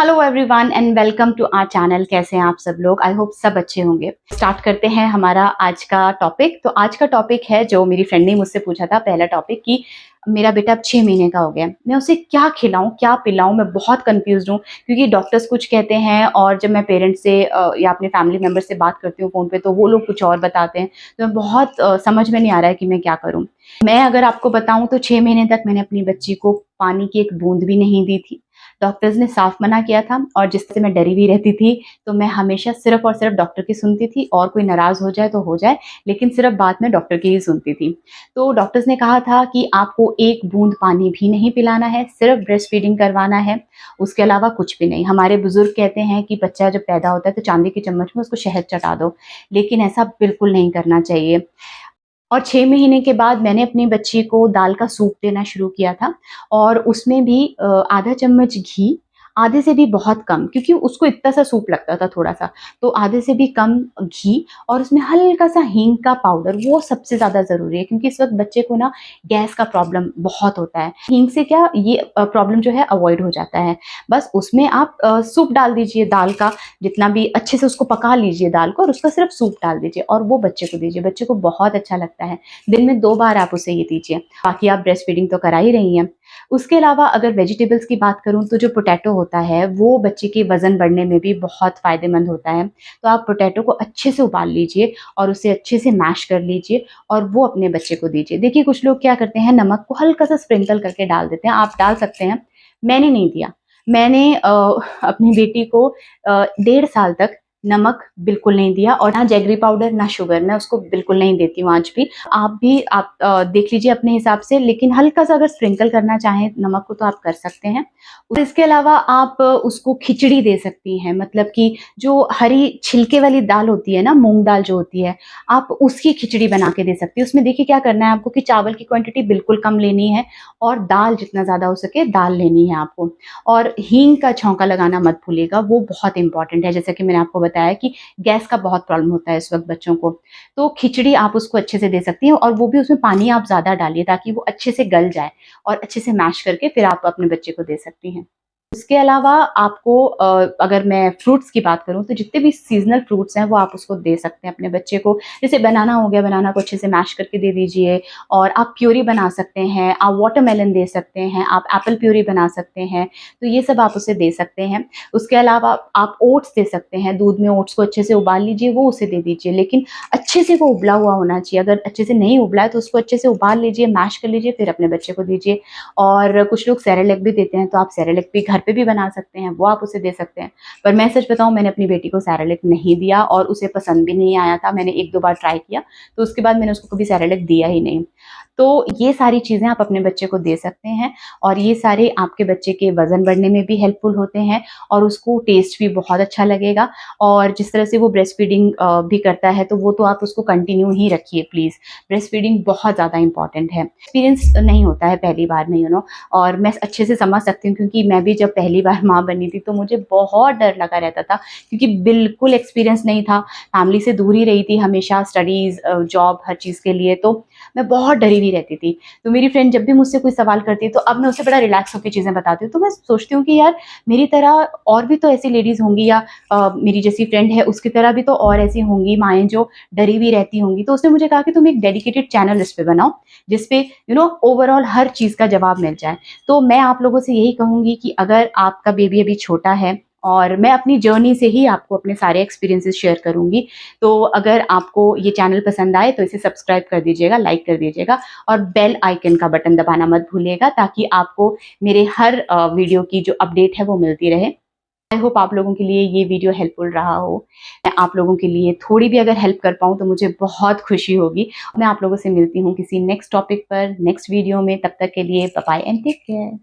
Hello everyone and welcome to our channel. कैसे हैं आप सब लोग? आई होप सब अच्छे होंगे। स्टार्ट करते हैं हमारा आज का टॉपिक। तो आज का टॉपिक है जो मेरी फ्रेंड ने मुझसे पूछा था, पहला टॉपिक कि मेरा बेटा अब 6 महीने का हो गया, मैं उसे क्या खिलाऊं क्या पिलाऊं, मैं बहुत कंफ्यूज हूँ क्योंकि डॉक्टर्स कुछ कहते हैं और जब मैं पेरेंट्स से या अपने फैमिली मेम्बर से बात करती हूँ फ़ोन पे तो वो लोग कुछ और बताते हैं। तो मैं बहुत समझ में नहीं आ रहा है कि मैं क्या करूँ। मैं अगर आपको बताऊं तो 6 महीने तक मैंने अपनी बच्ची को पानी की एक बूंद भी नहीं दी थी। डॉक्टर्स ने साफ मना किया था और जिससे मैं डरी भी रहती थी। तो मैं हमेशा सिर्फ और सिर्फ डॉक्टर की सुनती थी और कोई नाराज़ हो जाए तो हो जाए, लेकिन सिर्फ बाद में डॉक्टर की ही सुनती थी। तो डॉक्टर्स ने कहा था कि आपको एक बूंद पानी भी नहीं पिलाना है, सिर्फ ब्रेस्ट फीडिंग करवाना है, उसके अलावा कुछ भी नहीं। हमारे बुजुर्ग कहते हैं कि बच्चा जब पैदा होता है तो चांदी की चम्मच में उसको शहद चटा दो, लेकिन ऐसा बिल्कुल नहीं करना चाहिए। और 6 महीने के बाद मैंने अपनी बच्ची को दाल का सूप देना शुरू किया था और उसमें भी आधा चम्मच घी, आधे से भी बहुत कम, क्योंकि उसको इतना सा सूप लगता था थोड़ा-सा, तो आधे से भी कम घी और उसमें हल्का-सा हींग का पाउडर, वो सबसे ज़्यादा ज़रूरी है क्योंकि इस वक़्त बच्चे को ना गैस का प्रॉब्लम बहुत होता है। हींग से क्या ये प्रॉब्लम जो है अवॉइड हो जाता है। बस उसमें आप सूप डाल दीजिए दाल का, जितना भी अच्छे से उसको पका लीजिए दाल को और उसका सिर्फ सूप डाल दीजिए और वो बच्चे को दीजिए। बच्चे को बहुत अच्छा लगता है। दिन में 2 बार आप उसे ये दीजिए। बाकी आप ब्रेस्ट फीडिंग तो करा ही रही हैं। उसके अलावा अगर वेजिटेबल्स की बात करूँ तो जो पोटैटो होता है वो बच्चे के वज़न बढ़ने में भी बहुत फ़ायदेमंद होता है। तो आप पोटैटो को अच्छे से उबाल लीजिए और उसे अच्छे से मैश कर लीजिए और वो अपने बच्चे को दीजिए। देखिए कुछ लोग क्या करते हैं, नमक को हल्का-सा स्प्रिंकल करके डाल देते हैं, आप डाल सकते हैं। मैंने नहीं दिया। मैंने अपनी बेटी को 1.5 साल तक नमक बिल्कुल नहीं दिया और ना जैगरी पाउडर ना शुगर, मैं उसको बिल्कुल नहीं देती हूँ आज भी। आप देख लीजिए अपने हिसाब से, लेकिन हल्का-सा अगर स्प्रिंकल करना चाहें नमक को तो आप कर सकते हैं। और इसके अलावा आप उसको खिचड़ी दे सकती हैं, मतलब कि जो हरी छिलके वाली दाल होती है ना, मूँग दाल जो होती है, आप उसकी खिचड़ी बना के दे सकती हैं। उसमें देखिए क्या करना है आपको कि चावल की क्वांटिटी बिल्कुल कम लेनी है और दाल जितना ज़्यादा हो सके दाल लेनी है आपको। और हींग का छौंका लगाना मत भूलिएगा, वो बहुत इम्पोर्टेंट है। जैसा कि मैंने आपको बताया कि गैस का बहुत प्रॉब्लम होता है इस वक़्त बच्चों को। तो खिचड़ी आप उसको अच्छे से दे सकती हैं और वो भी उसमें पानी आप ज़्यादा डालिए ताकि वो अच्छे से गल जाए और अच्छे से मैश करके फिर आप अपने बच्चे को दे सकती हैं। उसके अलावा आपको अगर मैं फ्रूट्स की बात करूँ तो जितने भी सीज़नल फ्रूट्स हैं वो आप उसको दे सकते हैं अपने बच्चे को। जैसे बनाना हो गया, बनाना को अच्छे से मैश करके दे दीजिए और आप प्यूरी बना सकते हैं, आप वाटरमेलन दे सकते हैं, आप एप्पल प्यूरी बना सकते हैं, तो ये सब आप उसे दे सकते हैं। उसके अलावा आप ओट्स दे सकते हैं, दूध में ओट्स को अच्छे से उबाल लीजिए, वो उसे दे दीजिए, लेकिन अच्छे से वो उबला हुआ होना चाहिए। अगर अच्छे से नहीं उबला है तो उसको अच्छे से उबाल लीजिए, मैश कर लीजिए, फिर अपने बच्चे को दीजिए। और कुछ लोग सेरेलैक भी देते हैं, तो आप सेरेलैक भी घर पे भी बना सकते हैं, वो आप उसे दे सकते हैं। पर मैं सच बताऊँ, मैंने अपनी बेटी को सेरेलैक नहीं दिया और उसे पसंद भी नहीं आया था। मैंने 1-2 बार ट्राई किया, तो उसके बाद मैंने उसको कभी सेरेलैक दिया ही नहीं। तो ये सारी चीज़ें आप अपने बच्चे को दे सकते हैं और ये सारे आपके बच्चे के वज़न बढ़ने में भी हेल्पफुल होते हैं और उसको टेस्ट भी बहुत अच्छा लगेगा। और जिस तरह से वो ब्रेस्ट फीडिंग भी करता है, तो वो तो आप उसको कंटिन्यू ही रखिए प्लीज़। ब्रेस्ट फीडिंग बहुत ज़्यादा इम्पॉर्टेंट है। एक्सपीरियंस नहीं होता है पहली बार में, और मैं अच्छे से समझ सकती हूँ क्योंकि मैं भी जब पहली बार माँ बनी थी तो मुझे बहुत डर लगा रहता था क्योंकि बिल्कुल एक्सपीरियंस नहीं था। फैमिली से दूर ही रही थी हमेशा, स्टडीज़, जॉब, हर चीज़ के लिए, तो मैं बहुत डरी हुई रहती थी। तो मेरी फ्रेंड जब भी मुझसे कोई सवाल करती है तो अब मैं उसे बड़ा रिलैक्स होके चीज़ें बताती हूँ। तो मैं सोचती हूँ कि यार मेरी तरह और भी तो ऐसी लेडीज़ होंगी या मेरी जैसी फ्रेंड है उसकी तरह भी तो और ऐसी होंगी माएँ जो डरी हुई रहती होंगी। तो उसने मुझे कहा कि तुम एक डेडिकेटेड चैनल इस पे बनाओ जिस पे ओवरऑल हर चीज़ का जवाब मिल जाए। तो मैं आप लोगों से यही कहूँगी कि अगर आपका बेबी अभी छोटा है, और मैं अपनी जर्नी से ही आपको अपने सारे एक्सपीरियंसेस शेयर करूँगी, तो अगर आपको ये चैनल पसंद आए तो इसे सब्सक्राइब कर दीजिएगा, लाइक कर दीजिएगा और बेल आइकन का बटन दबाना मत भूलिएगा ताकि आपको मेरे हर वीडियो की जो अपडेट है वो मिलती रहे। आई होप आप लोगों के लिए ये वीडियो हेल्पफुल रहा हो। मैं आप लोगों के लिए थोड़ी भी अगर हेल्प कर पाऊँ तो मुझे बहुत खुशी होगी। मैं आप लोगों से मिलती हूँ किसी नेक्स्ट टॉपिक पर, नेक्स्ट वीडियो में। तब तक के लिए bye bye and take care.